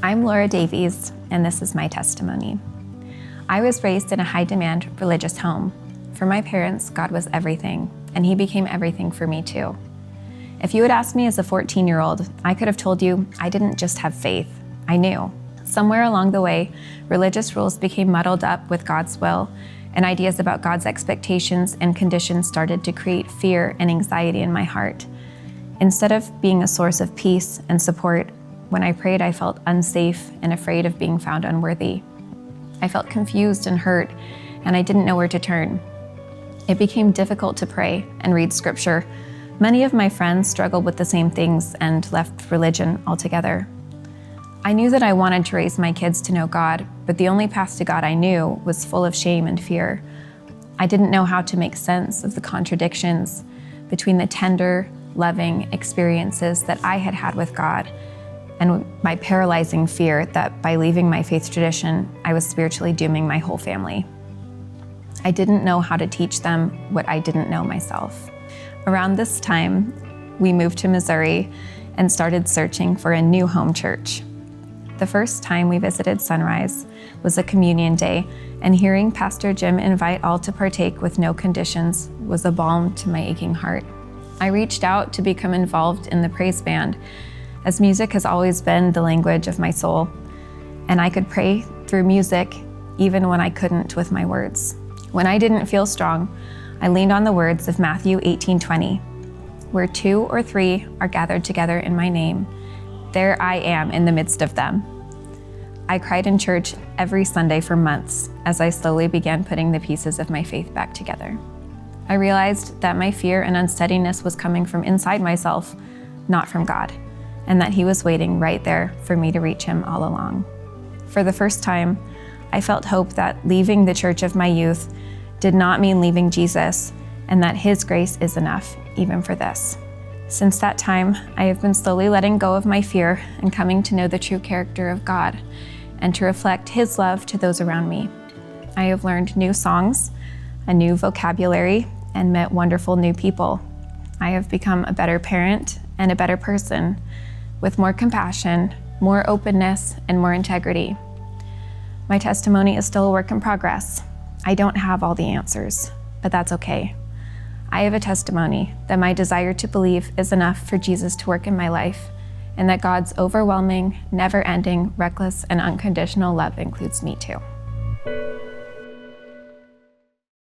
I'm Laura Davies, and this is my testimony. I was raised in a high-demand religious home. For my parents, God was everything, and He became everything for me too. If you had asked me as a 14-year-old, I could have told you I didn't just have faith, I knew. Somewhere along the way, religious rules became muddled up with God's will, and ideas about God's expectations and conditions started to create fear and anxiety in my heart. Instead of being a source of peace and support, when I prayed, I felt unsafe and afraid of being found unworthy. I felt confused and hurt, and I didn't know where to turn. It became difficult to pray and read scripture. Many of my friends struggled with the same things and left religion altogether. I knew that I wanted to raise my kids to know God, but the only path to God I knew was full of shame and fear. I didn't know how to make sense of the contradictions between the tender, loving experiences that I had had with God and my paralyzing fear that by leaving my faith tradition, I was spiritually dooming my whole family. I didn't know how to teach them what I didn't know myself. Around this time, we moved to Missouri and started searching for a new home church. The first time we visited Sunrise was a communion day, and hearing Pastor Jim invite all to partake with no conditions was a balm to my aching heart. I reached out to become involved in the praise band, as music has always been the language of my soul, and I could pray through music even when I couldn't with my words. When I didn't feel strong, I leaned on the words of Matthew 18:20, where 2 or 3 are gathered together in my name, there I am in the midst of them. I cried in church every Sunday for months as I slowly began putting the pieces of my faith back together. I realized that my fear and unsteadiness was coming from inside myself, not from God, and that He was waiting right there for me to reach Him all along. For the first time, I felt hope that leaving the church of my youth did not mean leaving Jesus, and that His grace is enough, even for this. Since that time, I have been slowly letting go of my fear and coming to know the true character of God and to reflect His love to those around me. I have learned new songs, a new vocabulary, and met wonderful new people. I have become a better parent and a better person, with more compassion, more openness, and more integrity. My testimony is still a work in progress. I don't have all the answers, but that's okay. I have a testimony that my desire to believe is enough for Jesus to work in my life, and that God's overwhelming, never-ending, reckless, and unconditional love includes me too.